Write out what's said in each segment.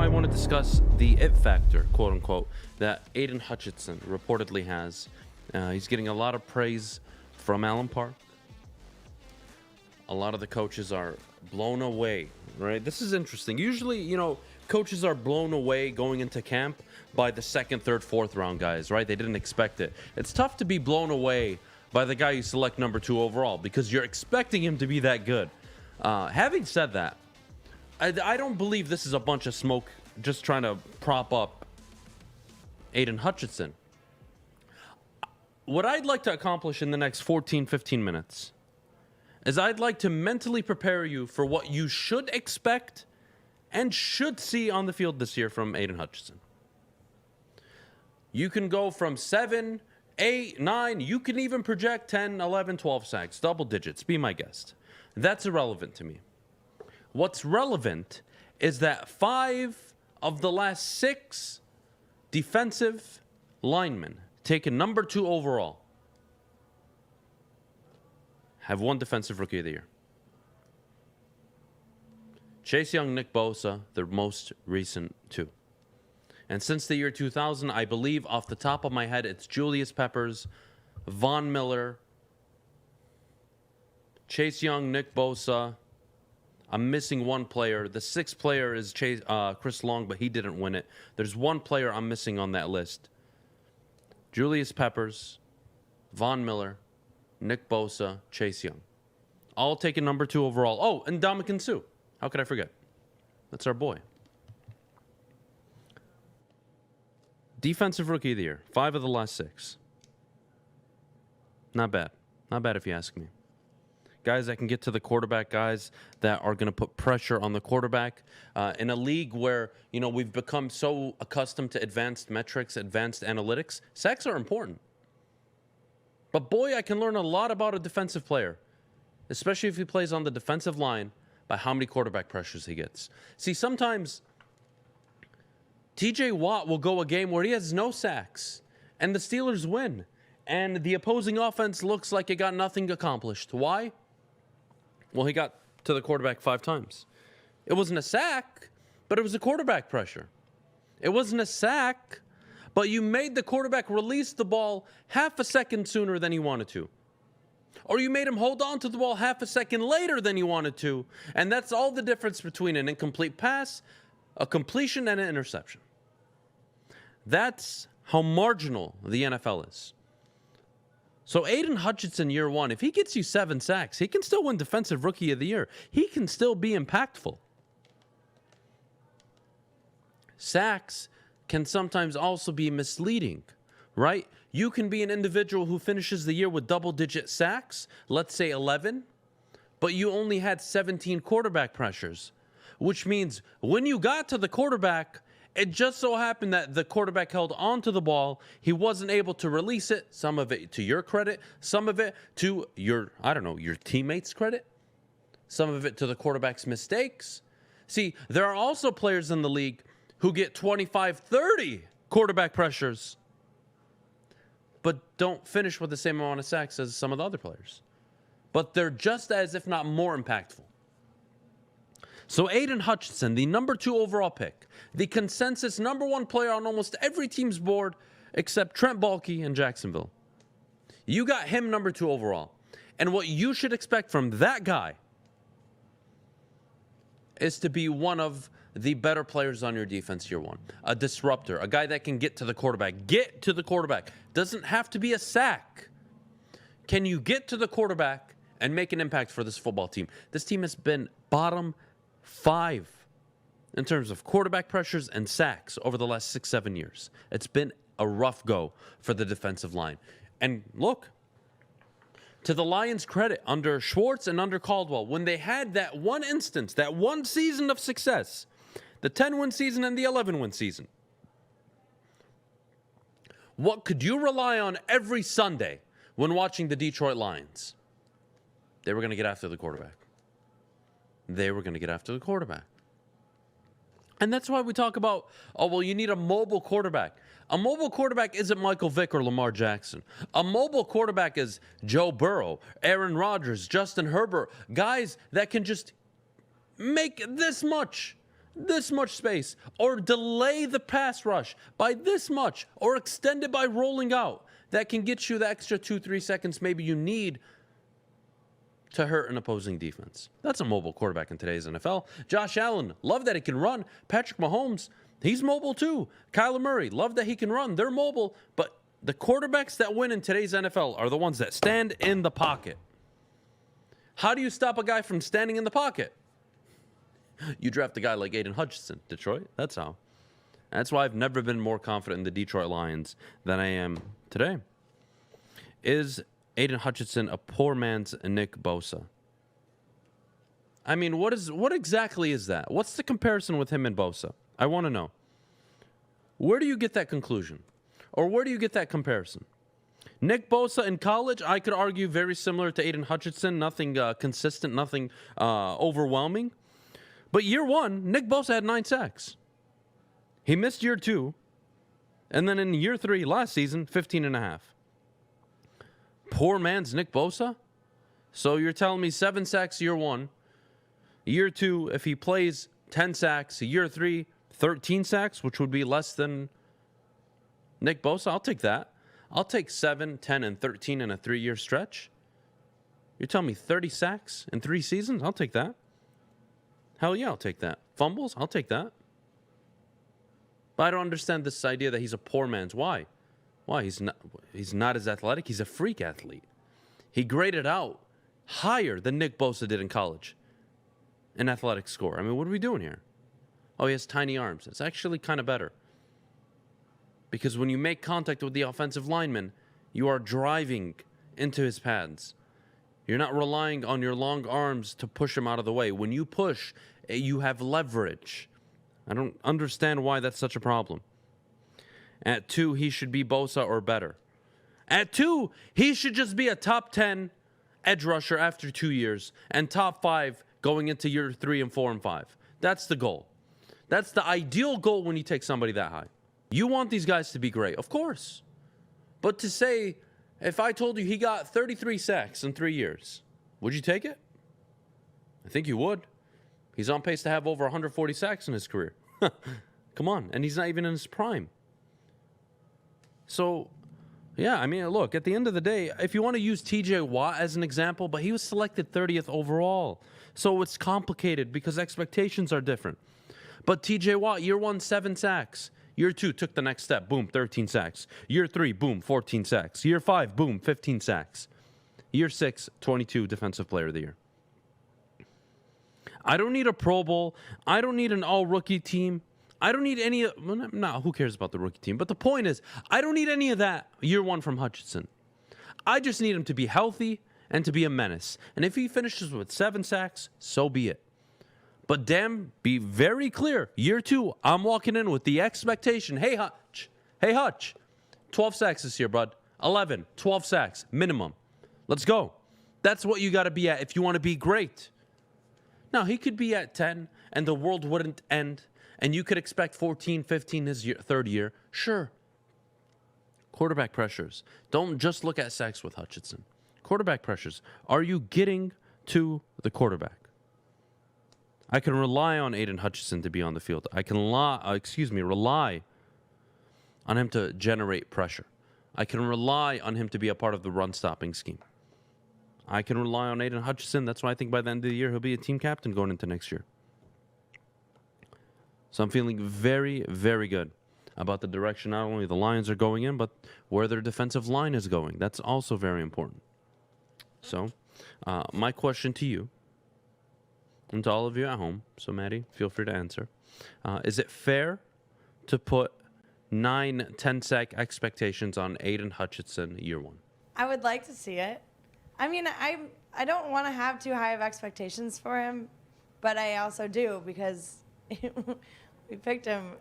I want to discuss the it factor, quote unquote, that Aiden Hutchinson reportedly has. He's getting a lot of praise from Allen Park. A lot of the coaches are blown away, right? This is interesting. Usually, coaches are blown away going into camp by the second, third, fourth round guys, right? They didn't expect it. It's tough to be blown away by the guy you select number 2 overall because you're expecting him to be that good. Having said that, I don't believe this is a bunch of smoke just trying to prop up Aiden Hutchinson. What I'd like to accomplish in the next 14, 15 minutes is I'd like to mentally prepare you for what you should expect and should see on the field this year from Aiden Hutchinson. You can go from 7, 8, 9, you can even project 10, 11, 12 sacks, double digits, be my guest. That's irrelevant to me. What's relevant is that 5 of the last 6 defensive linemen taken number 2 overall have won Defensive Rookie of the Year. Chase Young, Nick Bosa, the most recent 2. And since the year 2000, I believe off the top of my head, it's Julius Peppers, Von Miller, Chase Young, Nick Bosa. I'm missing one player. The 6th player is Chris Long, but he didn't win it. There's one player I'm missing on that list. Julius Peppers, Von Miller, Nick Bosa, Chase Young. All taken number 2 overall. Oh, and Ndamukong Suh. How could I forget? That's our boy. Defensive Rookie of the Year. 5 of the last 6. Not bad. Not bad if you ask me. Guys that can get to the quarterback, guys that are going to put pressure on the quarterback. In a league where, we've become so accustomed to advanced metrics, advanced analytics, sacks are important. But boy, I can learn a lot about a defensive player, especially if he plays on the defensive line, by how many quarterback pressures he gets. See, sometimes TJ Watt will go a game where he has no sacks, and the Steelers win, and the opposing offense looks like it got nothing accomplished. Why? Well, he got to the quarterback 5 times. It wasn't a sack, but it was a quarterback pressure. It wasn't a sack, but you made the quarterback release the ball half a second sooner than he wanted to. Or you made him hold on to the ball half a second later than he wanted to. And that's all the difference between an incomplete pass, a completion, and an interception. That's how marginal the NFL is. So Aiden Hutchinson, year 1, if he gets you 7 sacks, he can still win Defensive Rookie of the Year. He can still be impactful. Sacks can sometimes also be misleading, right? You can be an individual who finishes the year with double-digit sacks, let's say 11, but you only had 17 quarterback pressures, which means when you got to the quarterback, it just so happened that the quarterback held onto the ball. He wasn't able to release it, some of it to your credit, some of it to your teammates' credit, some of it to the quarterback's mistakes. See, there are also players in the league who get 25, 30 quarterback pressures, but don't finish with the same amount of sacks as some of the other players. But they're just as, if not more, impactful. So Aiden Hutchinson, the number 2 overall pick, the consensus number 1 player on almost every team's board except Trent Baalke in Jacksonville. You got him number 2 overall. And what you should expect from that guy is to be one of the better players on your defense year 1. A disruptor, a guy that can get to the quarterback. Get to the quarterback. Doesn't have to be a sack. Can you get to the quarterback and make an impact for this football team? This team has been bottom 5 in terms of quarterback pressures and sacks over the last 6-7 years. It's been a rough go for the defensive line. And look, to the Lions' credit, under Schwartz and under Caldwell, when they had that one instance, that one season of success, the 10-win season and the 11-win season, what could you rely on every Sunday when watching the Detroit Lions? They were going to get after the quarterback. They were going to get after the quarterback. And that's why we talk about, you need a mobile quarterback. A mobile quarterback isn't Michael Vick or Lamar Jackson. A mobile quarterback is Joe Burrow, Aaron Rodgers, Justin Herbert, guys that can just make this much this much space, or delay the pass rush by this much, or extend it by rolling out, that can get you the extra 2-3 seconds maybe you need to hurt an opposing defense. That's a mobile quarterback in today's NFL. Josh Allen, love that he can run. Patrick Mahomes, he's mobile too. Kyler Murray, love that he can run. They're mobile, but the quarterbacks that win in today's NFL are the ones that stand in the pocket. How do you stop a guy from standing in the pocket? You draft a guy like Aiden Hutchinson, Detroit. That's how. That's why I've never been more confident in the Detroit Lions than I am today. Is Aiden Hutchinson a poor man's Nick Bosa? I mean, what exactly is that? What's the comparison with him and Bosa? I want to know. Where do you get that conclusion? Or where do you get that comparison? Nick Bosa in college, I could argue very similar to Aiden Hutchinson. Nothing consistent, nothing overwhelming. But year one, Nick Bosa had 9 sacks. He missed year 2. And then in year 3, last season, 15.5. Poor man's Nick Bosa? So you're telling me 7 sacks year 1. Year 2, if he plays 10 sacks. Year 3, 13 sacks, which would be less than Nick Bosa. I'll take that. I'll take 7, 10, and 13 in a 3-year stretch. You're telling me 30 sacks in 3 seasons? I'll take that. Hell yeah, I'll take that. Fumbles? I'll take that. But I don't understand this idea that he's a poor man's. Why? Why? He's not as athletic. He's a freak athlete. He graded out higher than Nick Bosa did in college in athletic score. I mean, what are we doing here? Oh, he has tiny arms. It's actually kind of better. Because when you make contact with the offensive lineman, you are driving into his pads. You're not relying on your long arms to push him out of the way. When you push, you have leverage. I don't understand why that's such a problem. At 2, he should be Bosa or better. At 2, he should just be a top 10 edge rusher after 2 years and top 5 going into year 3 and 4 and 5. That's the goal. That's the ideal goal when you take somebody that high. You want these guys to be great, of course. But to say, if I told you he got 33 sacks in 3 years, would you take it? I think you would. He's on pace to have over 140 sacks in his career. Come on. And he's not even in his prime. So, yeah, I mean, look, at the end of the day, if you want to use TJ Watt as an example, but he was selected 30th overall. So it's complicated because expectations are different. But TJ Watt, year 1, 7 sacks. Year 2, took the next step. Boom, 13 sacks. Year 3, boom, 14 sacks. Year 5, boom, 15 sacks. Year 6, 22 Defensive Player of the Year. I don't need a Pro Bowl. I don't need an all-rookie team. I don't need any... Well, no, who cares about the rookie team? But the point is, I don't need any of that year 1 from Hutchinson. I just need him to be healthy and to be a menace. And if he finishes with 7 sacks, so be it. But damn, be very clear. Year 2, I'm walking in with the expectation. Hey, Hutch. 12 sacks this year, bud. 11, 12 sacks, minimum. Let's go. That's what you got to be at if you want to be great. Now, he could be at 10, and the world wouldn't end, and you could expect 14, 15 his third year. Sure. Quarterback pressures. Don't just look at sacks with Hutchinson. Quarterback pressures. Are you getting to the quarterback? I can rely on Aiden Hutchinson to be on the field. I can rely on him to generate pressure. I can rely on him to be a part of the run-stopping scheme. I can rely on Aiden Hutchinson. That's why I think by the end of the year, he'll be a team captain going into next year. So I'm feeling very, very good about the direction not only the Lions are going in, but where their defensive line is going. That's also very important. So my question to you, and to all of you at home, so Maddie, feel free to answer. Is it fair to put 9, 10 sack expectations on Aiden Hutchinson year 1? I would like to see it. I mean, I don't want to have too high of expectations for him, but I also do because we picked him.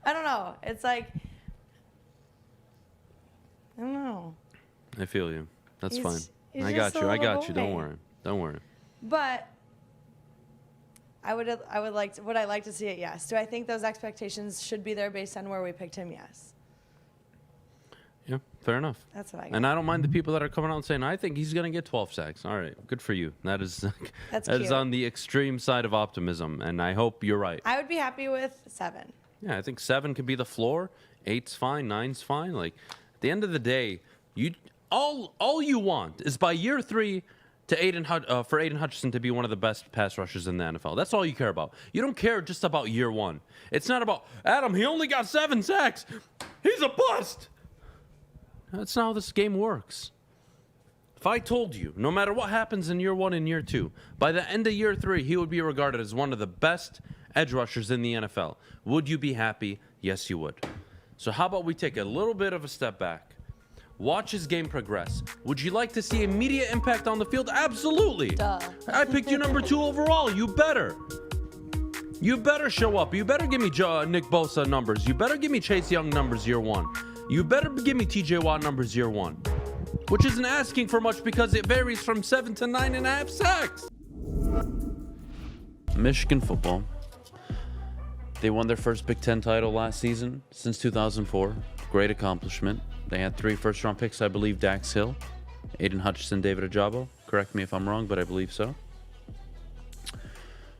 I don't know. It's like, I don't know. I feel you. That's fine. I got you. Don't worry. But would I like to see it? Yes. Do I think those expectations should be there based on where we picked him? Yes. Yeah, Fair enough. That's what I got. And I don't mind the people that are coming out and saying, I think he's going to get 12 sacks. All right, good for you. That is That's that is cute. on the extreme side of optimism, and I hope you're right. I would be happy with 7. Yeah, I think 7 could be the floor. 8's fine. 9's fine. Like, at the end of the day, all you want is by year 3 to for Aiden Hutchinson to be one of the best pass rushers in the NFL. That's all you care about. You don't care just about year 1. It's not about, Adam, he only got 7 sacks. He's a bust. That's not how this game works. If I told you, no matter what happens in year 1 and year 2, by the end of year 3, he would be regarded as one of the best edge rushers in the NFL, would you be happy? Yes, you would. So how about we take a little bit of a step back? Watch his game progress. Would you like to see immediate impact on the field? Absolutely. Duh. I picked you number 2 overall. You better. You better show up. You better give me Nick Bosa numbers. You better give me Chase Young numbers year 1. You better give me TJ Watt numbers year 1. Which isn't asking for much because it varies from 7 to 9.5 sacks. Michigan football. They won their first Big Ten title last season since 2004. Great accomplishment. They had 3 first-round picks, I believe. Dax Hill, Aiden Hutchinson, David Ajabo. Correct me if I'm wrong, but I believe so.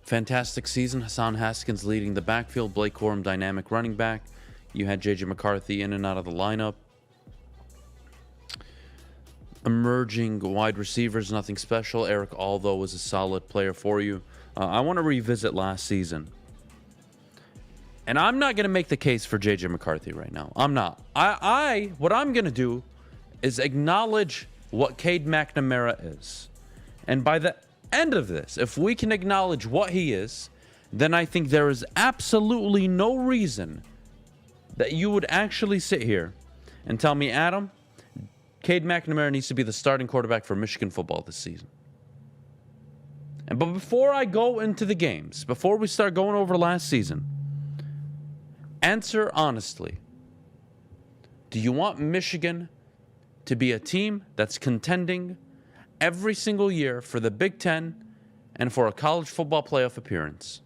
Fantastic season. Hassan Haskins leading the backfield. Blake Corum, dynamic running back. You had J.J. McCarthy in and out of the lineup. Emerging wide receivers, nothing special. Eric Aldo was a solid player for you. I want to revisit last season. And I'm not going to make the case for J.J. McCarthy right now. I'm not. What I'm going to do is acknowledge what Cade McNamara is. And by the end of this, if we can acknowledge what he is, then I think there is absolutely no reason that you would actually sit here and tell me, Adam, Cade McNamara needs to be the starting quarterback for Michigan football this season. But before I go into the games, before we start going over last season, answer honestly. Do you want Michigan to be a team that's contending every single year for the Big Ten and for a college football playoff appearance?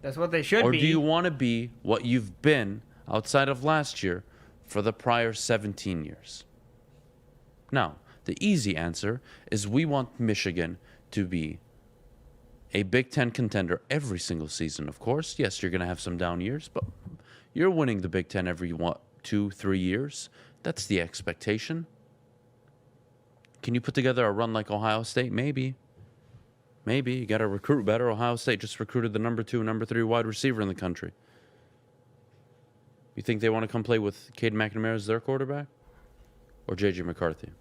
That's what they should be. Or do you want to be what you've been outside of last year for the prior 17 years? Now, the easy answer is we want Michigan to be a Big Ten contender every single season, of course. Yes, you're going to have some down years, but you're winning the Big Ten every 2, 3 years. That's the expectation. Can you put together a run like Ohio State? Maybe. Maybe. You got to recruit better. Ohio State just recruited the number 2, number 3 wide receiver in the country. You think they want to come play with Cade McNamara as their quarterback? Or J.J. McCarthy?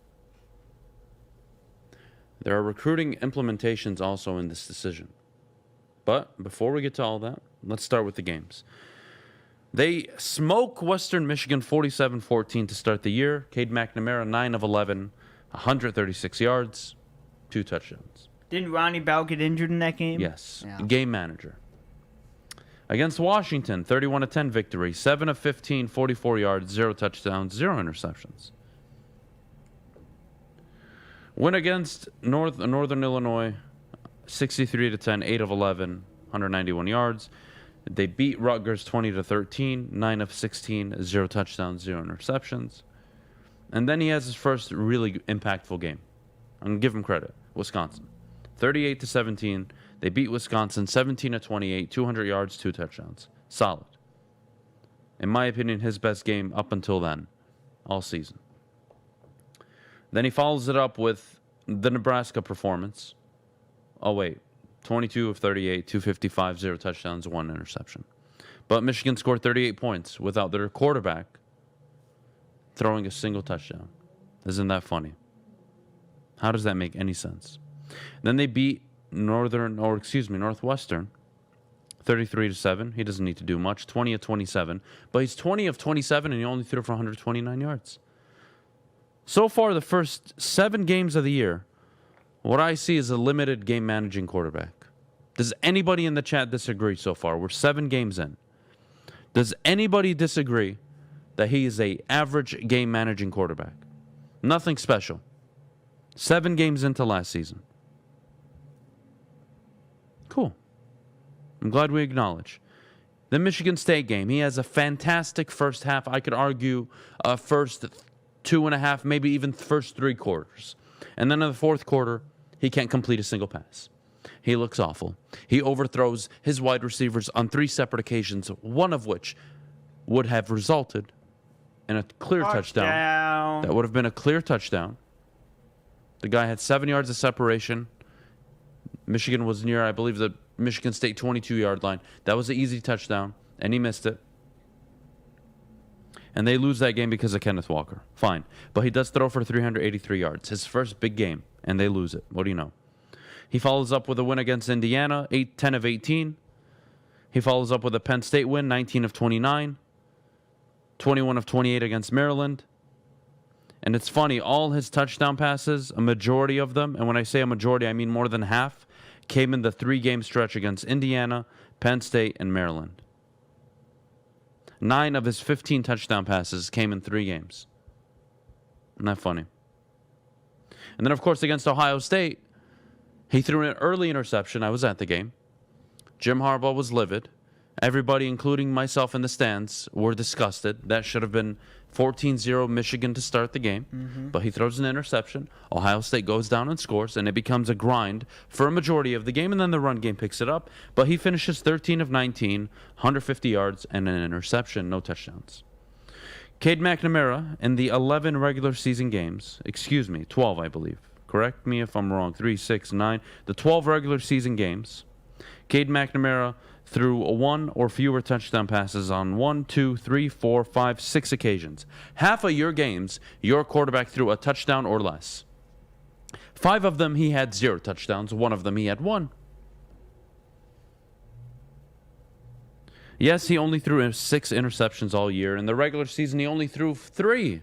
There are recruiting implementations also in this decision. But before we get to all that, let's start with the games. They smoke Western Michigan 47-14 to start the year. Cade McNamara, 9 of 11, 136 yards, 2 touchdowns. Didn't Ronnie Bell get injured in that game? Yes. Yeah. Game manager. Against Washington, 31-10 victory, 7 of 15, 44 yards, 0 touchdowns, 0 interceptions. Win against Northern Illinois, 63-10, 8 of 11, 191 yards. They beat Rutgers 20-13, 9 of 16, 0 touchdowns, 0 interceptions. And then he has his first really impactful game. I'm going to give him credit. Wisconsin. 38-17. They beat Wisconsin 17-28, 200 yards, 2 touchdowns. Solid. In my opinion, his best game up until then, all season. Then he follows it up with the Nebraska performance. Oh, wait. 22 of 38, 255, 0 touchdowns, 1 interception. But Michigan scored 38 points without their quarterback throwing a single touchdown. Isn't that funny? How does that make any sense? Then they beat Northwestern 33-7. He doesn't need to do much. 20 of 27. But he's 20 of 27 and he only threw for 129 yards. So far, the first 7 games of the year, what I see is a limited game managing quarterback. Does anybody in the chat disagree so far? We're 7 games in. Does anybody disagree that he is an average game managing quarterback? Nothing special. 7 games into last season. Cool. I'm glad we acknowledge. The Michigan State game, he has a fantastic first half. I could argue first 2.5, maybe even first 3 quarters. And then in the fourth quarter, he can't complete a single pass. He looks awful. He overthrows his wide receivers on 3 separate occasions, one of which would have resulted in a clear touchdown. That would have been a clear touchdown. The guy had 7 yards of separation. Michigan was near, I believe, the Michigan State 22-yard line. That was an easy touchdown, and he missed it. And they lose that game because of Kenneth Walker. Fine. But he does throw for 383 yards. His first big game, and they lose it. What do you know? He follows up with a win against Indiana, 10 of 18. He follows up with a Penn State win, 19 of 29. 21 of 28 against Maryland. And it's funny, all his touchdown passes, a majority of them, and when I say a majority, I mean more than half, came in the 3-game stretch against Indiana, Penn State, and Maryland. 9 of his 15 touchdown passes came in 3 games. Isn't that funny? And then, of course, against Ohio State, he threw an early interception. I was at the game. Jim Harbaugh was livid. Everybody, including myself in the stands, were disgusted. That should have been 14-0 Michigan to start the game. But he throws an interception. Ohio State goes down and scores, and it becomes a grind for a majority of the game, and then the run game picks it up. But he finishes 13 of 19, 150 yards, and an interception, no touchdowns. Cade McNamara, in the 11 regular season games, 12, I believe. Correct me if I'm wrong. 3, 6, 9. The 12 regular season games, Cade McNamara threw 1 or fewer touchdown passes on 1, 2, 3, 4, 5, 6 occasions. Half of your games, your quarterback threw a touchdown or less. 5 of them, he had 0 touchdowns. 1 of them, he had 1. Yes, he only threw 6 interceptions all year. In the regular season, he only threw 3.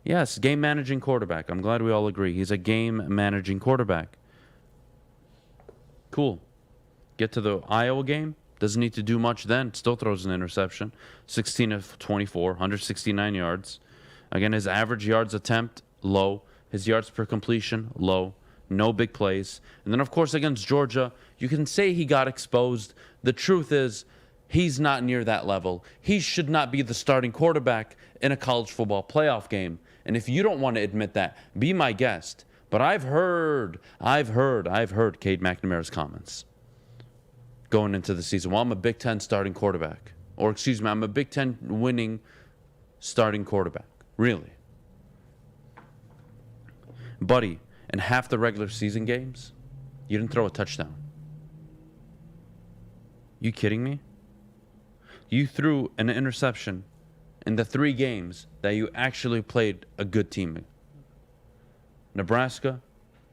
Yes, game-managing quarterback. I'm glad we all agree. He's a game-managing quarterback. Cool. Get to the Iowa game. Doesn't need to do much then. Still throws an interception. 16 of 24, 169 yards. Again, his average yards attempt, low. His yards per completion, low. No big plays. And then, of course, against Georgia, you can say he got exposed. The truth is, he's not near that level. He should not be the starting quarterback in a college football playoff game. And if you don't want to admit that, be my guest. But I've heard Cade McNamara's comments going into the season. Well, I'm a Big Ten starting quarterback. Or, I'm a Big Ten winning starting quarterback. Really? Buddy, in half the regular season games, you didn't throw a touchdown. You kidding me? You threw an interception in the 3 games that you actually played a good team in. Nebraska,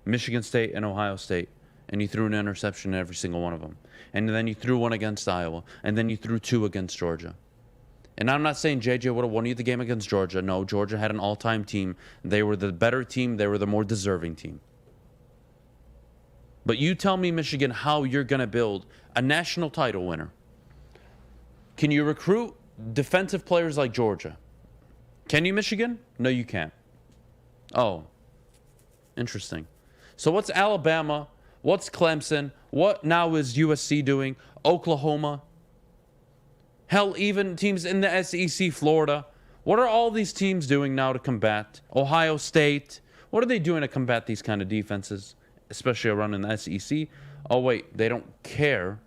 Michigan State, and Ohio State. And you threw an interception in every single one of them. And then you threw 1 against Iowa. And then you threw 2 against Georgia. And I'm not saying JJ would have won you the game against Georgia. No, Georgia had an all-time team. They were the better team. They were the more deserving team. But you tell me, Michigan, how you're going to build a national title winner. Can you recruit defensive players like Georgia? Can you, Michigan? No, you can't. Oh, interesting. So what's Alabama? What's Clemson? What now is USC doing? Oklahoma? Hell, even teams in the SEC, Florida. What are all these teams doing now to combat? Ohio State. What are they doing to combat these kind of defenses, especially around in the SEC? Oh, wait, they don't care.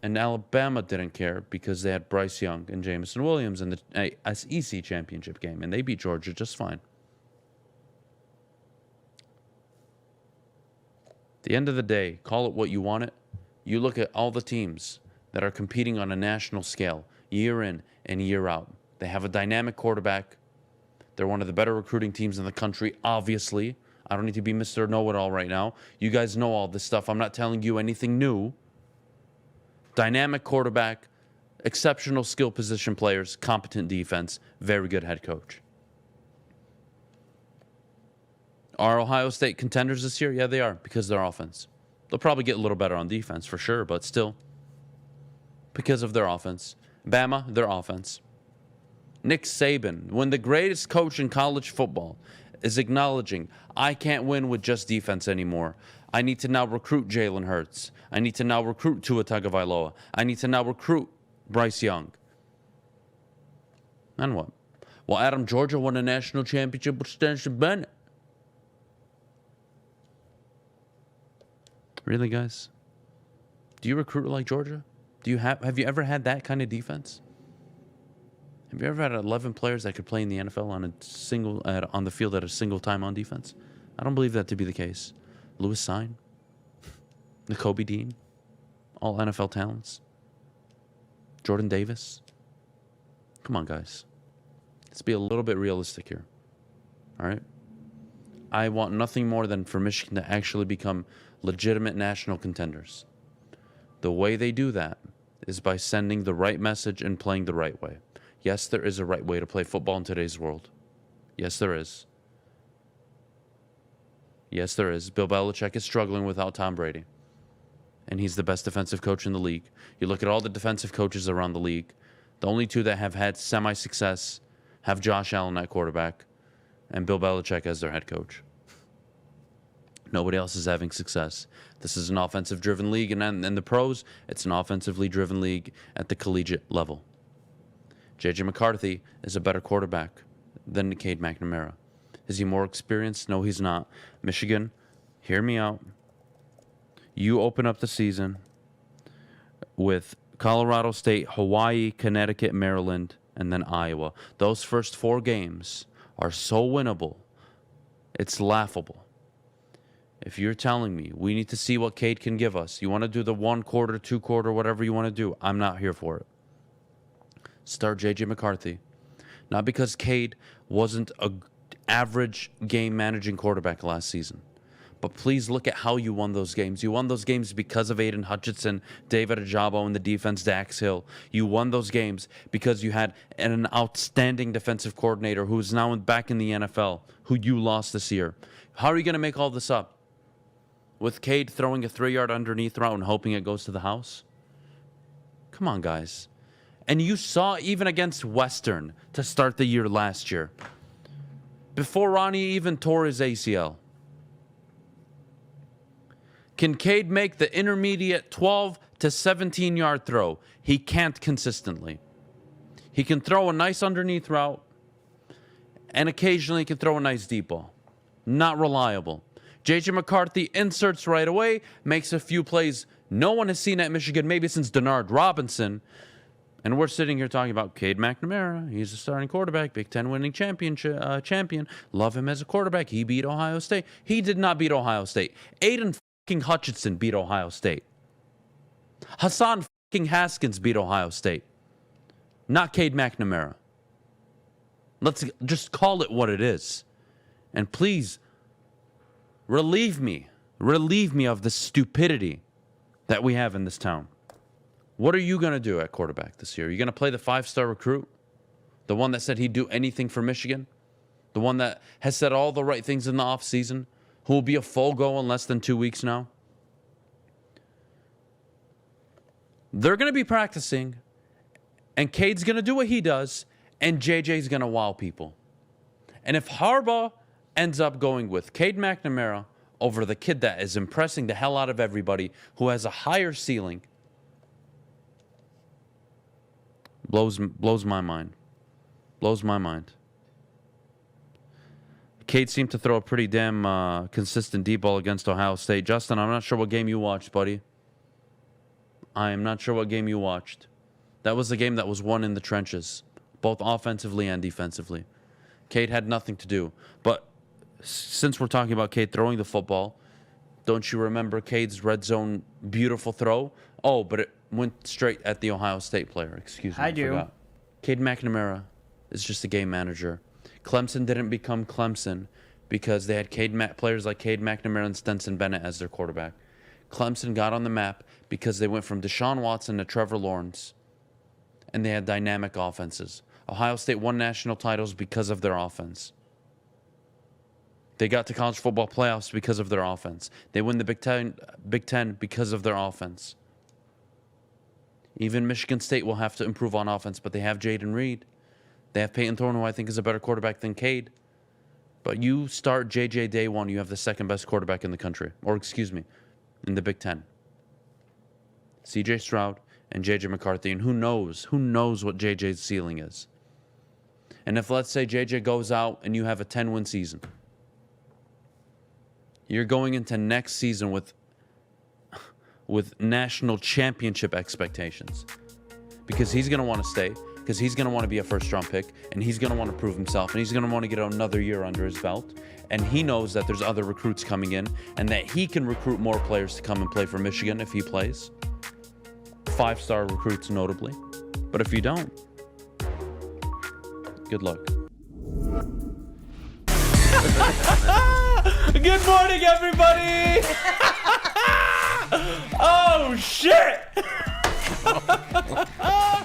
And Alabama didn't care because they had Bryce Young and Jameson Williams in the SEC championship game, and they beat Georgia just fine. At the end of the day, call it what you want it. You look at all the teams that are competing on a national scale, year in and year out. They have a dynamic quarterback. They're one of the better recruiting teams in the country, obviously. I don't need to be Mr. Know-It-All right now. You guys know all this stuff. I'm not telling you anything new. Dynamic quarterback, exceptional skill position players, competent defense, very good head coach. Are Ohio State contenders this year? Yeah, they are, because of their offense. They'll probably get a little better on defense for sure, but still, because of their offense. Bama, their offense. Nick Saban, when the greatest coach in college football is acknowledging, I can't win with just defense anymore. I need to now recruit Jalen Hurts. I need to now recruit Tua Tagovailoa. I need to now recruit Bryce Young. And what? Well, Adam, Georgia won a national championship with Stetson Bennett. Really, guys? Do you recruit like Georgia? Have you ever had that kind of defense? Have you ever had 11 players that could play in the NFL on the field at a single time on defense? I don't believe that to be the case. Lewis Sine, Nakobe Dean, all NFL talents. Jordan Davis. Come on, guys. Let's be a little bit realistic here. All right? I want nothing more than for Michigan to actually become legitimate national contenders. The way they do that is by sending the right message and playing the right way. Yes, there is a right way to play football in today's world. Yes, there is. Yes, there is. Bill Belichick is struggling without Tom Brady. And he's the best defensive coach in the league. You look at all the defensive coaches around the league. The only two that have had semi-success have Josh Allen at quarterback and Bill Belichick as their head coach. Nobody else is having success. This is an offensive-driven league, and the pros, it's an offensively-driven league at the collegiate level. J.J. McCarthy is a better quarterback than Cade McNamara. Is he more experienced? No, he's not. Michigan, hear me out. You open up the season with Colorado State, Hawaii, Connecticut, Maryland, and then Iowa. Those first 4 games are so winnable, it's laughable. If you're telling me we need to see what Cade can give us, you want to do the 1 quarter, 2 quarter, whatever you want to do, I'm not here for it. Start J.J. McCarthy. Not because Cade wasn't an average game managing quarterback last season. But please look at how you won those games. You won those games because of Aiden Hutchinson, David Ajabo in the defense, Dax Hill. You won those games because you had an outstanding defensive coordinator who is now back in the NFL, who you lost this year. How are you going to make all this up? With Cade throwing a 3-yard underneath route and hoping it goes to the house? Come on, guys. And you saw even against Western to start the year last year, before Ronnie even tore his ACL. Can Cade make the intermediate 12 to 17-yard throw? He can't consistently. He can throw a nice underneath route, and occasionally he can throw a nice deep ball. Not reliable. J.J. McCarthy inserts right away, makes a few plays no one has seen at Michigan maybe since Denard Robinson. And we're sitting here talking about Cade McNamara. He's a starting quarterback, Big Ten winning champion. Love him as a quarterback. He beat Ohio State. He did not beat Ohio State. Aiden fucking Hutchinson beat Ohio State. Hassan fucking Haskins beat Ohio State. Not Cade McNamara. Let's just call it what it is. And please, relieve me of the stupidity that we have in this town. What are you going to do at quarterback this year? Are you going to play the 5-star recruit? The one that said he'd do anything for Michigan? The one that has said all the right things in the offseason? Who will be a full go in less than 2 weeks now? They're going to be practicing, and Cade's going to do what he does, and JJ's going to wow people. And if Harbaugh ends up going with Cade McNamara over the kid that is impressing the hell out of everybody, who has a higher ceiling, blows my mind. Blows my mind. Cade seemed to throw a pretty damn consistent deep ball against Ohio State. Justin, I'm not sure what game you watched, buddy. I am not sure what game you watched. That was the game that was won in the trenches, both offensively and defensively. Cade had nothing to do. But since we're talking about Cade throwing the football, don't you remember Cade's red zone beautiful throw? Oh, but it went straight at the Ohio State player. Excuse me. I do. Forgot. Cade McNamara is just a game manager. Clemson didn't become Clemson because they had players like Cade McNamara and Stetson Bennett as their quarterback. Clemson got on the map because they went from Deshaun Watson to Trevor Lawrence, and they had dynamic offenses. Ohio State won national titles because of their offense. They got to college football playoffs because of their offense. They win the Big Ten because of their offense. Even Michigan State will have to improve on offense, but they have Jaden Reed. They have Peyton Thorne, who I think is a better quarterback than Cade. But you start JJ day one, you have the second best quarterback in the country. Or excuse me, in the Big Ten. CJ Stroud and JJ McCarthy. And who knows what JJ's ceiling is. And if, let's say, JJ goes out and you have a 10-win season, you're going into next season with national championship expectations. Because he's going to want to stay, because he's going to want to be a first-round pick, and he's going to want to prove himself, and he's going to want to get another year under his belt. And he knows that there's other recruits coming in, and that he can recruit more players to come and play for Michigan if he plays. 5-star recruits, notably. But if you don't, good luck. Good morning, everybody! Oh, shit!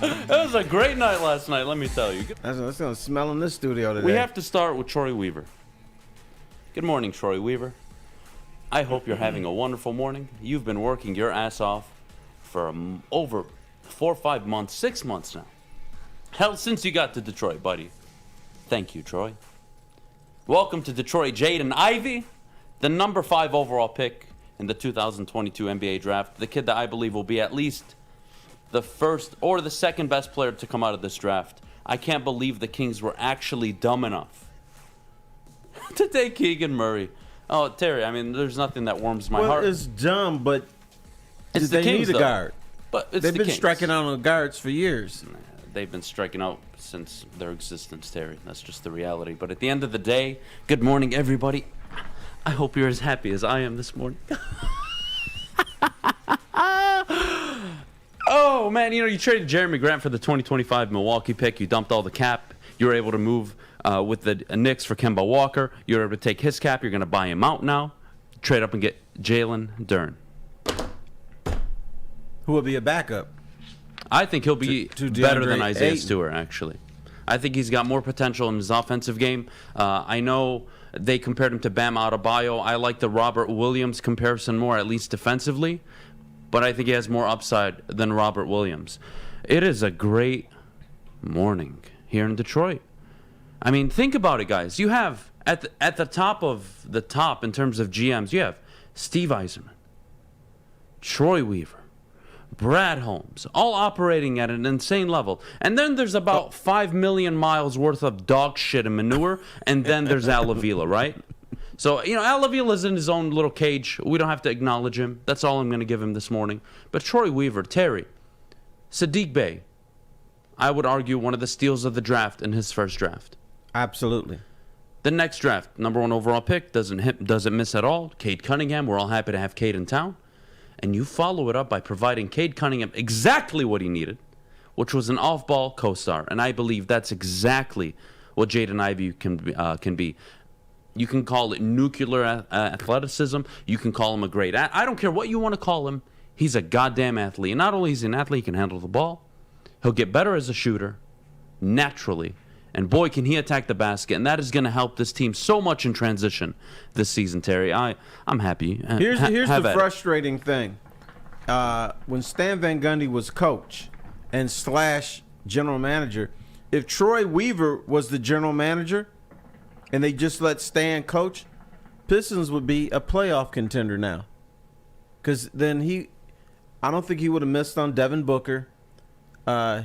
It was a great night last night, let me tell you. That's gonna smell in this studio today. We have to start with Troy Weaver. Good morning, Troy Weaver. I hope you're having a wonderful morning. You've been working your ass off for over 4 or 5 months, 6 months now. Hell, since you got to Detroit, buddy. Thank you, Troy. Welcome to Detroit, Jaden Ivey, the number 5 overall pick in the 2022 NBA draft. The kid that I believe will be at least the first or the second best player to come out of this draft. I can't believe the Kings were actually dumb enough to take Keegan Murray. Oh, Terry, I mean, there's nothing that warms my heart. It's dumb, but It's they the Kings, need a though. guard. But it's They've the been Kings. striking out on guards for years. They've been striking out since their existence, Terry. That's just the reality. But at the end of the day, good morning, everybody. I hope you're as happy as I am this morning. Oh, man, you traded Jeremy Grant for the 2025 Milwaukee pick. You dumped all the cap. You were able to move with the Knicks for Kemba Walker. You were able to take his cap. You're going to buy him out now. Trade up and get Jalen Dern. Who will be a backup? I think he'll be to better than DeAndre Isaiah Ayton. Stewart, actually. I think he's got more potential in his offensive game. I know they compared him to Bam Adebayo. I like the Robert Williams comparison more, at least defensively. But I think he has more upside than Robert Williams. It is a great morning here in Detroit. I mean, think about it, guys. You have, at the top of the top in terms of GMs, you have Steve Eiserman, Troy Weaver, Brad Holmes, all operating at an insane level. And then there's about 5 million miles worth of dog shit and manure, and then there's Al Avila, right? So, Al Avila's in his own little cage. We don't have to acknowledge him. That's all I'm going to give him this morning. But Troy Weaver, Terry, Sadiq Bey, I would argue one of the steals of the draft in his first draft. Absolutely. The next draft, number 1 overall pick, doesn't miss at all. Cade Cunningham, we're all happy to have Cade in town. And you follow it up by providing Cade Cunningham exactly what he needed, which was an off-ball co-star. And I believe that's exactly what Jaden Ivey can be. You can call it nuclear athleticism. You can call him a great I don't care what you want to call him. He's a goddamn athlete. And not only is he an athlete, he can handle the ball. He'll get better as a shooter, naturally. And boy, can he attack the basket. And that is going to help this team so much in transition this season, Terry. I'm happy. Here's the frustrating thing. When Stan Van Gundy was coach and / general manager, if Troy Weaver was the general manager and they just let Stan coach, Pistons would be a playoff contender now. Because then I don't think he would have missed on Devin Booker.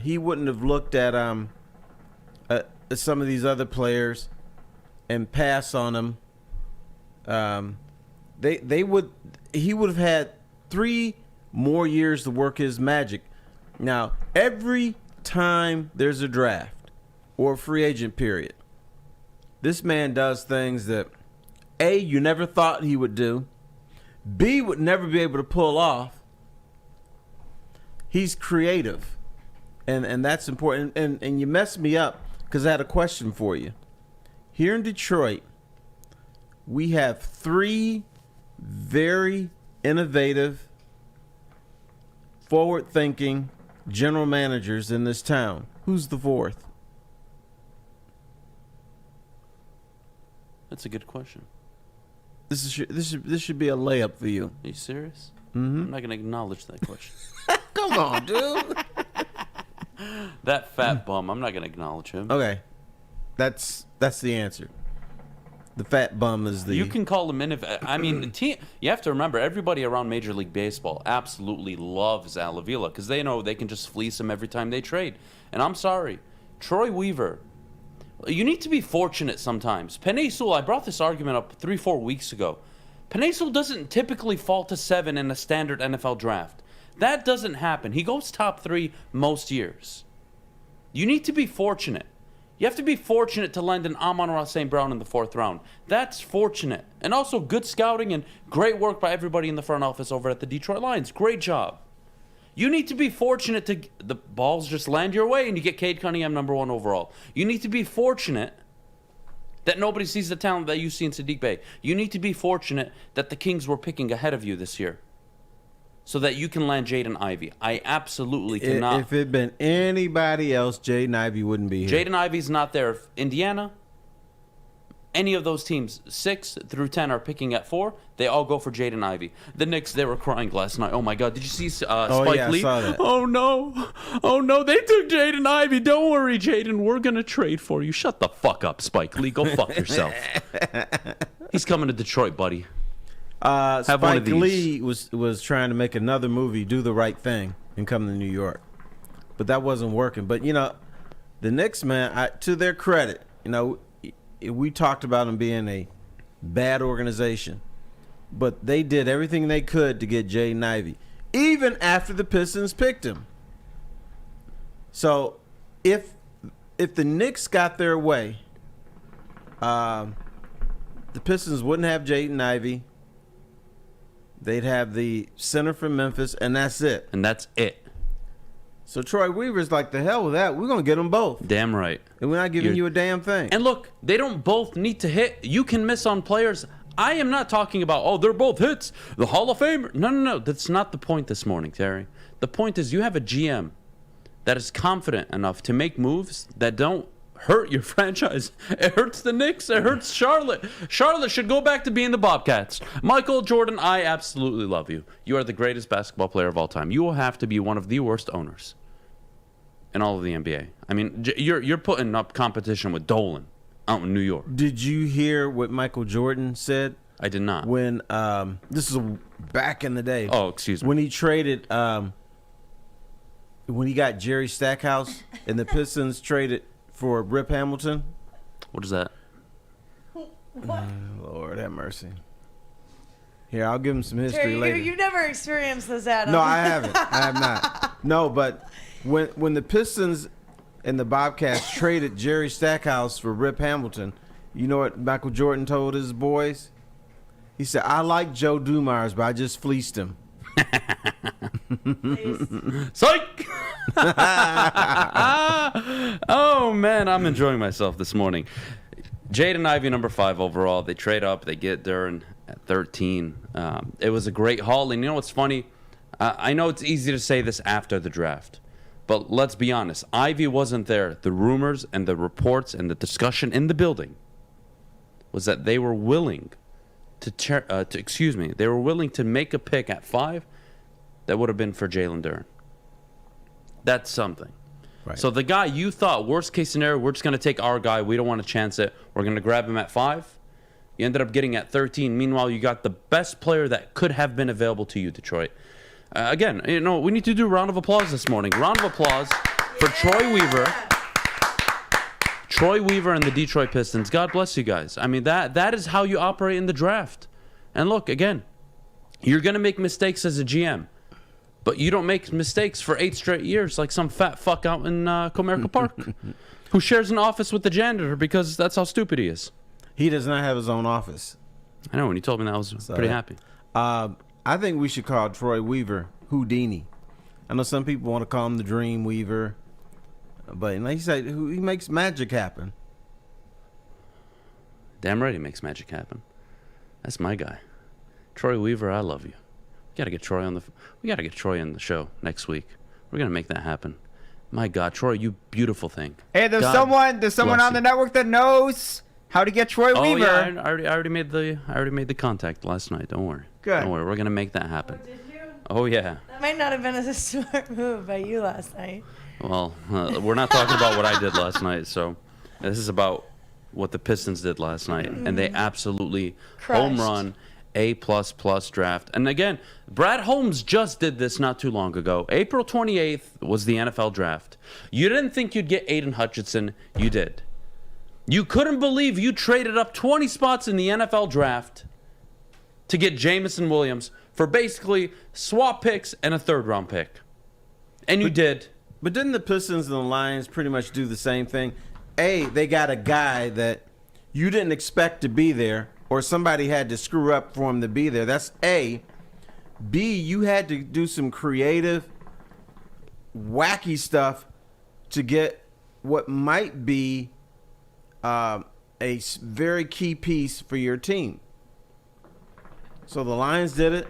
He wouldn't have looked at some of these other players and pass on them. He would have had 3 more years to work his magic. Now, every time there's a draft or a free agent period, this man does things that A, you never thought he would do, B, would never be able to pull off. He's creative, and that's important. And you messed me up because I had a question for you. Here in Detroit, we have 3 very innovative, forward-thinking general managers in this town. Who's the 4th? That's a good question. This should be a layup for you. Are you serious? Mm-hmm. I'm not going to acknowledge that question. Come on, dude. That fat bum, I'm not going to acknowledge him. Okay, that's the answer. The fat bum is the. You can call him I mean, the team. You have to remember, everybody around Major League Baseball absolutely loves Al Avila because they know they can just fleece him every time they trade. And I'm sorry, Troy Weaver. You need to be fortunate sometimes. Penei Sewell, I brought this argument up 3-4 weeks ago. Penei Sewell doesn't typically fall to 7 in a standard NFL draft. That doesn't happen. He goes top 3 most years. You need to be fortunate. You have to be fortunate to land an Amon-Ra St. Brown in the 4th round. That's fortunate. And also good scouting and great work by everybody in the front office over at the Detroit Lions. Great job. You need to be fortunate to the balls just land your way and you get Cade Cunningham number 1 overall. You need to be fortunate that nobody sees the talent that you see in Sadiq Bey. You need to be fortunate that the Kings were picking ahead of you this year so that you can land Jaden Ivey. I absolutely cannot. If it had been anybody else, Jaden Ivey wouldn't be here. Jaden Ivey's not there. If Indiana, any of those teams, 6 through 10 are picking at 4, they all go for Jaden Ivey. The Knicks, they were crying last night. Oh, my God. Did you see Spike Lee? I saw that. Oh, no. They took Jaden Ivey. Don't worry, Jaden. We're going to trade for you. Shut the fuck up, Spike Lee. Go fuck yourself. He's coming to Detroit, buddy. Spike Lee was trying to make another movie, Do the Right Thing, and come to New York. But that wasn't working. But, the Knicks, man, to their credit, we talked about them being a bad organization. But they did everything they could to get Jaden Ivey, even after the Pistons picked him. So if the Knicks got their way, the Pistons wouldn't have Jaden Ivey. They'd have the center from Memphis, and that's it. And that's it. So Troy Weaver's like, the hell with that. We're going to get them both. Damn right. And we're not giving you a damn thing. And look, they don't both need to hit. You can miss on players. I am not talking about, they're both hits. The Hall of Famer. No. That's not the point this morning, Terry. The point is you have a GM that is confident enough to make moves that don't hurt your franchise. It hurts the Knicks. It hurts Charlotte. Charlotte should go back to being the Bobcats. Michael Jordan, I absolutely love you. You are the greatest basketball player of all time. You will have to be one of the worst owners in all of the NBA. I mean, you're putting up competition with Dolan out in New York. Did you hear what Michael Jordan said? I did not. When this is back in the day. Oh, excuse me. When he traded, when he got Jerry Stackhouse and the Pistons traded for Rip Hamilton. What is that? What? Lord have mercy. Here, I'll give him some history later. You've never experienced this, Adam. No, I haven't. I have not. No, but when the Pistons and the Bobcats traded Jerry Stackhouse for Rip Hamilton, you know what Michael Jordan told his boys? He said, I like Joe Dumars, but I just fleeced him. Psych! Oh, man, I'm enjoying myself this morning. Jaden Ivey, number 5 overall. They trade up. They get Duren at 13. It was a great haul. And you know what's funny? I know it's easy to say this after the draft. But let's be honest. Ivey wasn't there. The rumors and the reports and the discussion in the building was that they were willing they were willing to make a pick at 5 that would have been for Jalen Duren. That's something. Right. So the guy you thought, worst case scenario, we're just going to take our guy. We don't want to chance it. We're going to grab him at 5. You ended up getting at 13. Meanwhile, you got the best player that could have been available to you, Detroit. Again, we need to do a round of applause this morning. Round of applause for Troy Weaver. Troy Weaver and the Detroit Pistons. God bless you guys. I mean, that is how you operate in the draft. And look, again, you're going to make mistakes as a GM. But you don't make mistakes for 8 straight years like some fat fuck out in Comerica Park who shares an office with the janitor because that's how stupid he is. He does not have his own office. I know. When he told me that, I was pretty happy. I think we should call Troy Weaver Houdini. I know some people want to call him the Dream Weaver. But like you said, he makes magic happen. Damn right he makes magic happen. That's my guy. Troy Weaver, I love you. We gotta get Troy in the show next week. We're gonna make that happen. My God, Troy, you beautiful thing. Hey, there's someone on the network that knows how to get Troy Weaver. Yeah, I already made the contact last night. Don't worry. Good. Don't worry. We're gonna make that happen. Oh, did you? Oh yeah. That might not have been a smart move by you last night. Well, we're not talking about what I did last night. So this is about what the Pistons did last night, and they absolutely Crushed. home run A++ draft. And again, Brad Holmes just did this not too long ago. April 28th was the NFL draft. You didn't think you'd get Aiden Hutchinson. You did. You couldn't believe you traded up 20 spots in the NFL draft to get Jamison Williams for basically swap picks and a third-round pick. And you did. But didn't the Pistons and the Lions pretty much do the same thing? A, they got a guy that you didn't expect to be there, or somebody had to screw up for him to be there. That's A. B, you had to do some creative, wacky stuff to get what might be very key piece for your team. So the Lions did it,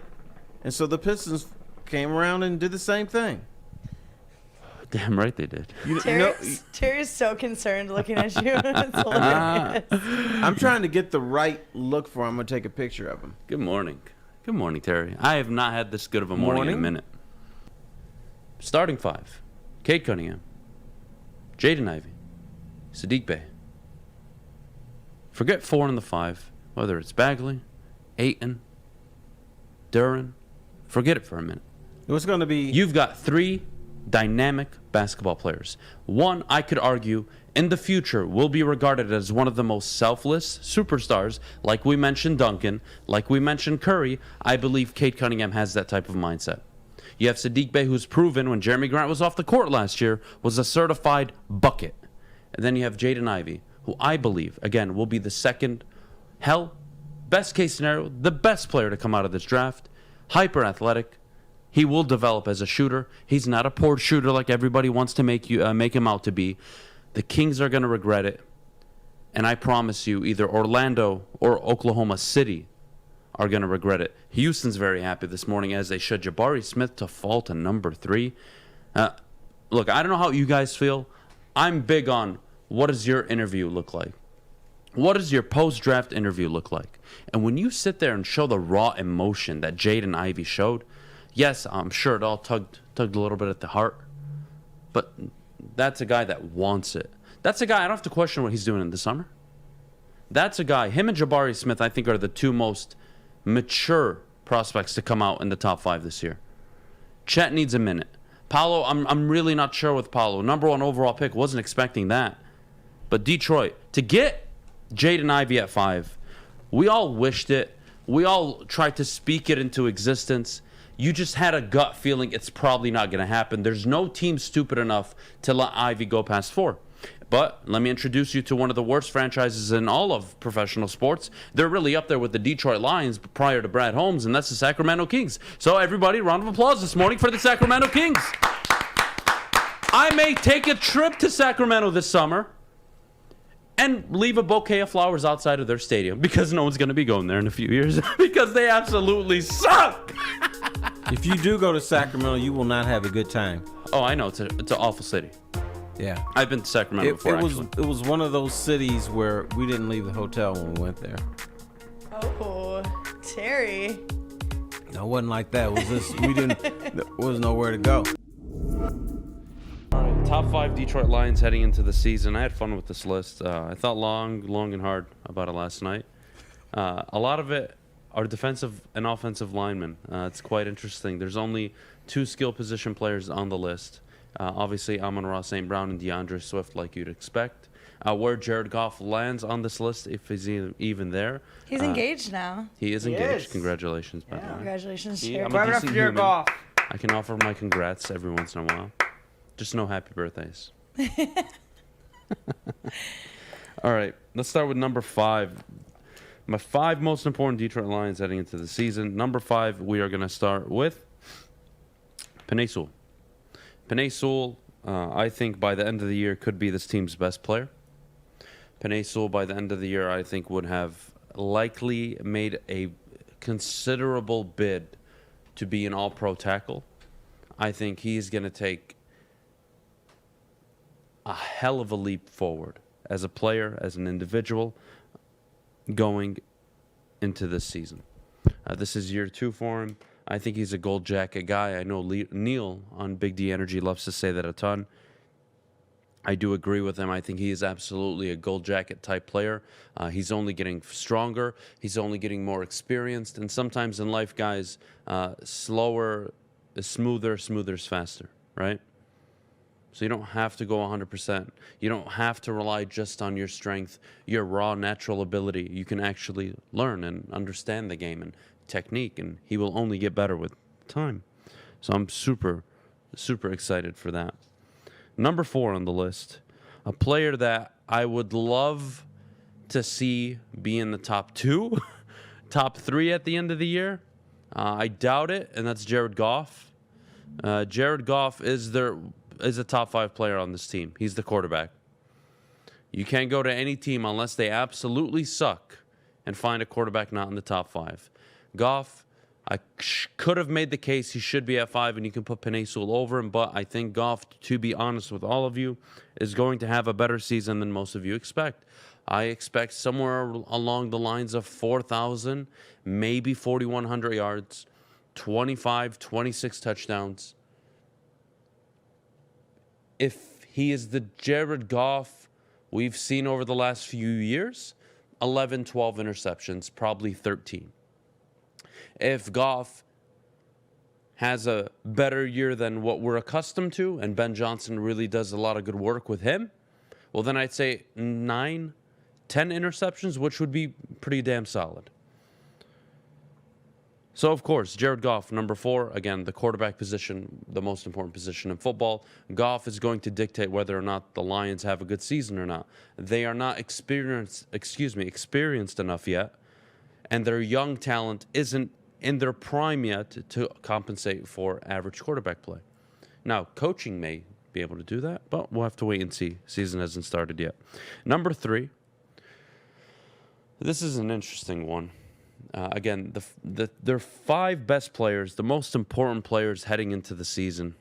and so the Pistons came around and did the same thing. Damn right they did. Terry's so concerned looking at you. It's hilarious. I'm trying to get the right look for him. I'm going to take a picture of him. Good morning. Good morning, Terry. I have not had this good of a morning in a minute. Starting five. Cade Cunningham. Jaden Ivey. Sadiq Bey. Forget 4 in the 5. Whether it's Bagley, Ayton, Duran. Forget it for a minute. What's going to be... You've got 3 dynamic basketball players. One, I could argue, in the future will be regarded as one of the most selfless superstars. Like we mentioned Duncan, like we mentioned Curry. I believe Cade Cunningham has that type of mindset. You have Sadiq Bey, who's proven when Jeremy Grant was off the court last year, was a certified bucket. And then you have Jaden Ivey, who I believe, again, will be the second, best case scenario, the best player to come out of this draft. Hyper athletic. He will develop as a shooter. He's not a poor shooter like everybody wants to make him out to be. The Kings are going to regret it. And I promise you, either Orlando or Oklahoma City are going to regret it. Houston's very happy this morning, as they should. Jabari Smith to fall to number 3. Look, I don't know how you guys feel. I'm big on, what does your interview look like? What does your post-draft interview look like? And when you sit there and show the raw emotion that Jaden Ivey showed, yes, I'm sure it all tugged a little bit at the heart, but that's a guy that wants it. That's a guy, I don't have to question what he's doing in the summer. That's a guy, him and Jabari Smith, I think, are the 2 most mature prospects to come out in the top 5 this year. Chet needs a minute. Paolo, I'm really not sure with Paolo. Number 1 overall pick, wasn't expecting that. But Detroit, to get Jaden Ivey at 5, we all wished it. We all tried to speak it into existence. You just had a gut feeling it's probably not going to happen. There's no team stupid enough to let Ivy go past 4. But let me introduce you to one of the worst franchises in all of professional sports. They're really up there with the Detroit Lions prior to Brad Holmes, and that's the Sacramento Kings. So everybody, round of applause this morning for the Sacramento Kings. I may take a trip to Sacramento this summer and leave a bouquet of flowers outside of their stadium, because no one's going to be going there in a few years because they absolutely suck. If you do go to Sacramento, you will not have a good time. Oh, I know. It's an awful city. Yeah. I've been to Sacramento before, It was one of those cities where we didn't leave the hotel when we went there. Oh, Terry. No, it wasn't like that. It was just, there was nowhere to go. All right, top 5 Detroit Lions heading into the season. I had fun with this list. I thought long and hard about it last night. A lot of it are defensive and offensive linemen. It's quite interesting. There's only 2 skill position players on the list. Obviously, Amon-Ra St. Brown and DeAndre Swift, like you'd expect. Where Jared Goff lands on this list, if he's even there. He's engaged now. He is engaged. Congratulations, by the way. Congratulations, See, Jared. I'm a Clap it up decent for Jared human. Goff. I can offer my congrats every once in a while. Just no happy birthdays. All right, let's start with number 5. My 5 most important Detroit Lions heading into the season. Number 5, we are going to start with Penei Sewell. Penei Sewell, I think by the end of the year, could be this team's best player. Penei Sewell, by the end of the year, I think would have likely made a considerable bid to be an all-pro tackle. I think he's going to take a hell of a leap forward as a player, as an individual, going into this season. This is year 2 for him. I think he's a gold jacket guy. I know Neil on Big D Energy loves to say that a ton. I do agree with him. I think he is absolutely a gold jacket type player. He's only getting stronger. He's only getting more experienced. And sometimes in life, guys, slower is smoother, smoother is faster, right? So you don't have to go 100%. You don't have to rely just on your strength, your raw natural ability. You can actually learn and understand the game and technique, and he will only get better with time. So I'm super, super excited for that. Number 4 on the list, a player that I would love to see be in the top 2, top 3 at the end of the year. I doubt it, and that's Jared Goff. Jared Goff is a top 5 player on this team. He's the quarterback. You can't go to any team unless they absolutely suck and find a quarterback not in the top 5. Goff, I could have made the case he should be at 5, and you can put Penei Sewell over him, but I think Goff, to be honest with all of you, is going to have a better season than most of you expect. I expect somewhere along the lines of 4,000, maybe 4,100 yards, 25, 26 touchdowns. If he is the Jared Goff we've seen over the last few years, 11, 12 interceptions, probably 13. If Goff has a better year than what we're accustomed to, and Ben Johnson really does a lot of good work with him, well, then I'd say 9, 10 interceptions, which would be pretty damn solid. So, of course, Jared Goff, number 4, again, the quarterback position, the most important position in football. Goff is going to dictate whether or not the Lions have a good season or not. They are not experienced enough yet, and their young talent isn't in their prime yet to compensate for average quarterback play. Now, coaching may be able to do that, but we'll have to wait and see. Season hasn't started yet. Number 3, this is an interesting one. Again, their 5 best players, the most important players heading into the season.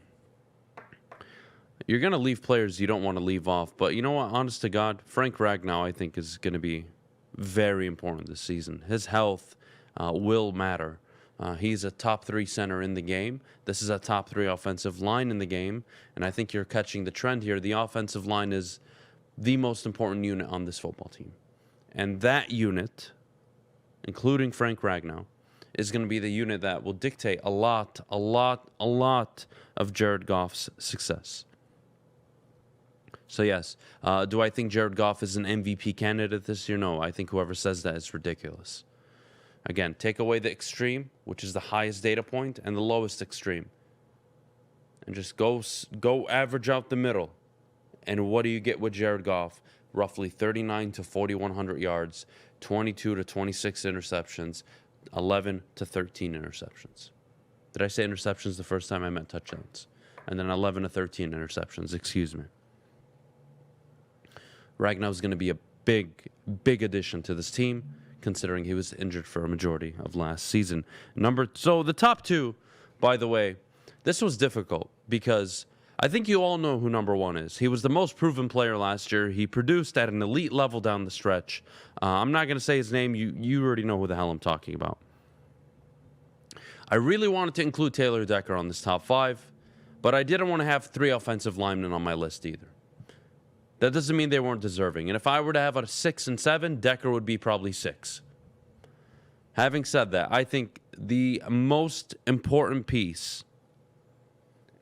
You're going to leave players you don't want to leave off, but you know what? Honest to God, Frank Ragnow, I think, is going to be very important this season. His health will matter. He's a top 3 center in the game. This is a top 3 offensive line in the game, and I think you're catching the trend here. The offensive line is the most important unit on this football team, and that unit, including Frank Ragnow, is going to be the unit that will dictate a lot of Jared Goff's success. So yes, do I think Jared Goff is an MVP candidate this year? No, I think whoever says that is ridiculous. Again, take away the extreme, which is the highest data point, and the lowest extreme, and just go average out the middle. And what do you get with Jared Goff? Roughly 39 to 4,100 yards, 22 to 26 interceptions, 11 to 13 interceptions. Did I say interceptions the first time? I meant touchdowns. And then 11 to 13 interceptions, excuse me. Ragnow is going to be a big addition to this team, considering he was injured for a majority of last season. So the top 2, by the way, this was difficult because I think you all know who number 1 is. He was the most proven player last year. He produced at an elite level down the stretch. I'm not going to say his name. You already know who the hell I'm talking about. I really wanted to include Taylor Decker on this top 5, but I didn't want to have 3 offensive linemen on my list either. That doesn't mean they weren't deserving. And if I were to have a 6 and 7, Decker would be probably 6. Having said that, I think the most important piece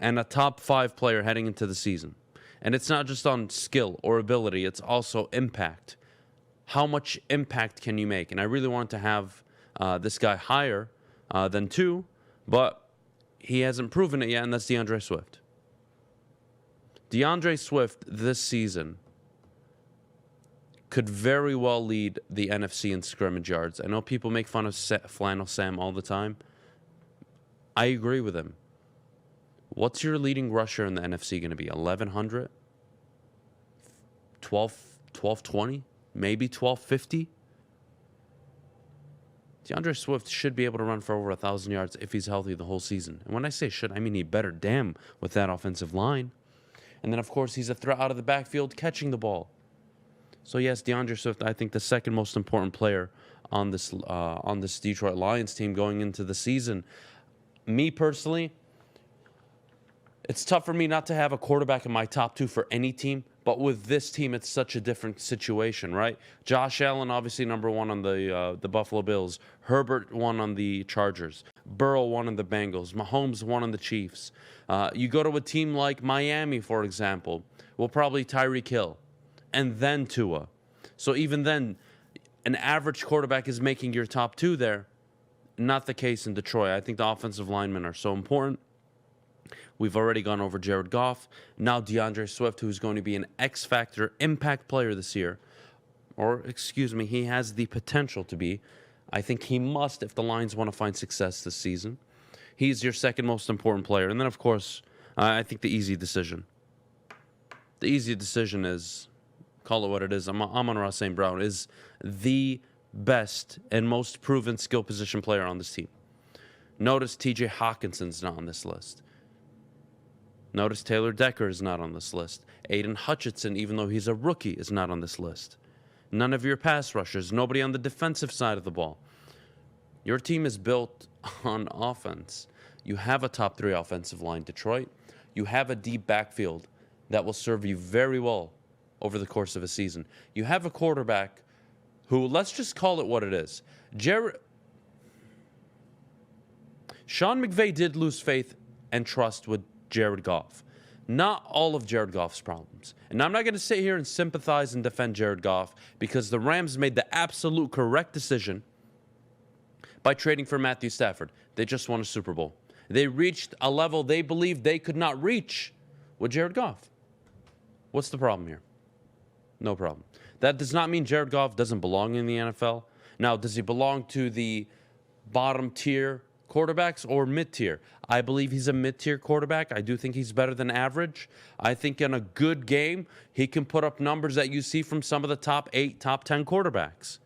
and a top 5 player heading into the season, and it's not just on skill or ability, it's also impact. How much impact can you make? And I really wanted to have this guy higher than 2, but he hasn't proven it yet, and that's DeAndre Swift. DeAndre Swift this season could very well lead the NFC in scrimmage yards. I know people make fun of Flannel Sam all the time. I agree with him. What's your leading rusher in the NFC going to be? 1,100? 1220? Maybe 1250? DeAndre Swift should be able to run for over 1,000 yards if he's healthy the whole season. And when I say should, I mean he better damn with that offensive line. And then, of course, he's a threat out of the backfield catching the ball. So, yes, DeAndre Swift, I think the second most important player on this Detroit Lions team going into the season. Me, personally, it's tough for me not to have a quarterback in my top 2 for any team, But with this team, it's such a different situation, right? Josh Allen, obviously number one on the Buffalo Bills. Herbert won on the Chargers. Burrow won on the Bengals. Mahomes won on the Chiefs. You go to a team like Miami, for example. Well, probably Tyreek Hill. And then Tua. So even then, an average quarterback is making your top two there. Not the case in Detroit. I think the offensive linemen are so important. We've already gone over Jared Goff. Now DeAndre Swift, who's going to be an X-factor impact player this year. Or, excuse me, he has the potential to be. I think he must if the Lions want to find success this season. He's your second most important player. And then, of course, I think the easy decision. The easy decision is, call it what it is, Amon-Ra St. Brown is the best and most proven skill position player on this team. Notice TJ Hawkinson's not on this list. Notice Taylor Decker is not on this list. Aiden Hutchinson, even though he's a rookie, is not on this list. None of your pass rushers, nobody on the defensive side of the ball. Your team is built on offense. You have a top 3 offensive line, Detroit. You have a deep backfield that will serve you very well over the course of a season. You have a quarterback who, let's just call it what it is. Sean McVay did lose faith and trust with Jared Goff. Not all of Jared Goff's problems. And I'm not going to sit here and sympathize and defend Jared Goff because the Rams made the absolute correct decision by trading for Matthew Stafford. They just won a Super Bowl. They reached a level they believed they could not reach with Jared Goff. What's the problem here? No problem. That does not mean Jared Goff doesn't belong in the NFL. Now, does he belong to the bottom tier quarterbacks or mid-tier? I believe he's a mid-tier quarterback. I do think he's better than average. I think in a good game, he can put up numbers that you see from some of the top 8, top 10 quarterbacks.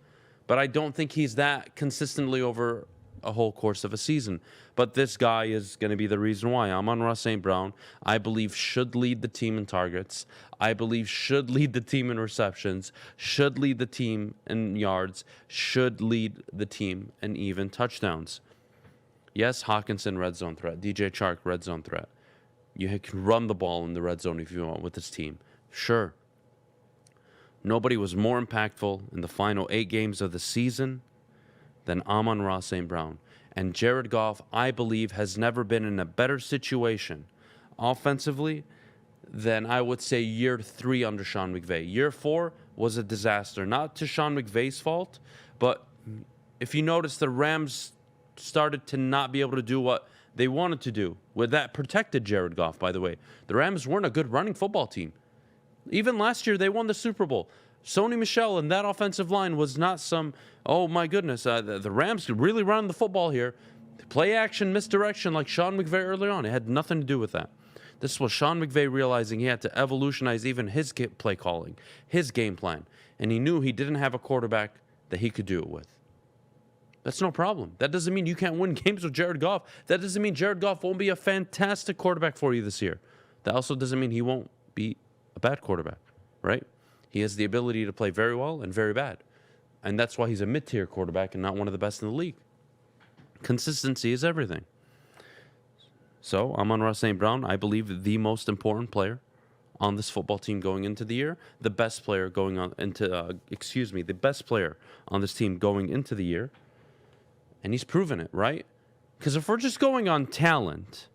But I don't think he's that consistently over a whole course of a season. But this guy is going to be the reason why. Amon-Ra St. Brown, I believe, should lead the team in targets. I believe should lead the team in receptions, should lead the team in yards, should lead the team in even touchdowns. Yes, Hawkinson, red zone threat. DJ Chark, red zone threat. You can run the ball in the red zone if you want with this team. Sure. Nobody was more impactful in the final 8 games of the season than Amon-Ra St. Brown. And Jared Goff, I believe, has never been in a better situation offensively than I would say year 3 under Sean McVay. Year 4 was a disaster. Not to Sean McVay's fault, but if you notice, the Rams started to not be able to do what they wanted to do. With that protected Jared Goff, by the way. The Rams weren't a good running football team. Even last year, they won the Super Bowl. Sony Michel and that offensive line was not some, oh my goodness, the Rams could really run the football here. Play action, misdirection like Sean McVay earlier on. It had nothing to do with that. This was Sean McVay realizing he had to evolutionize even his play calling, his game plan. And he knew he didn't have a quarterback that he could do it with. That's no problem. That doesn't mean you can't win games with Jared Goff. That doesn't mean Jared Goff won't be a fantastic quarterback for you this year. That also doesn't mean he won't be a bad quarterback, right? He has the ability to play very well and very bad. And that's why he's a mid-tier quarterback and not one of the best in the league. Consistency is everything. So, Amon-Ra St. Brown, I believe the most important player on this football team going into the year. The best player going on into, the best player on this team going into the year. And he's proven it, right? Because if we're just going on talent,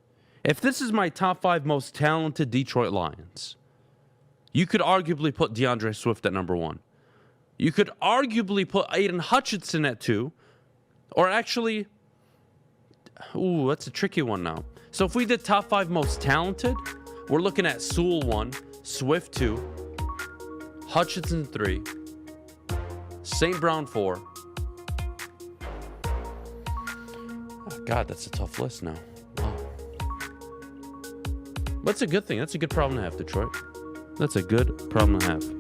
if this is my top 5 most talented Detroit Lions, you could arguably put DeAndre Swift at number 1. You could arguably put Aiden Hutchinson at 2. Or actually, ooh, that's a tricky one now. So if we did top 5 most talented, we're looking at Sewell 1, Swift 2, Hutchinson 3, St. Brown 4. Oh, God, that's a tough list now. Wow. That's a good thing. That's a good problem to have, Detroit. That's a good problem to have.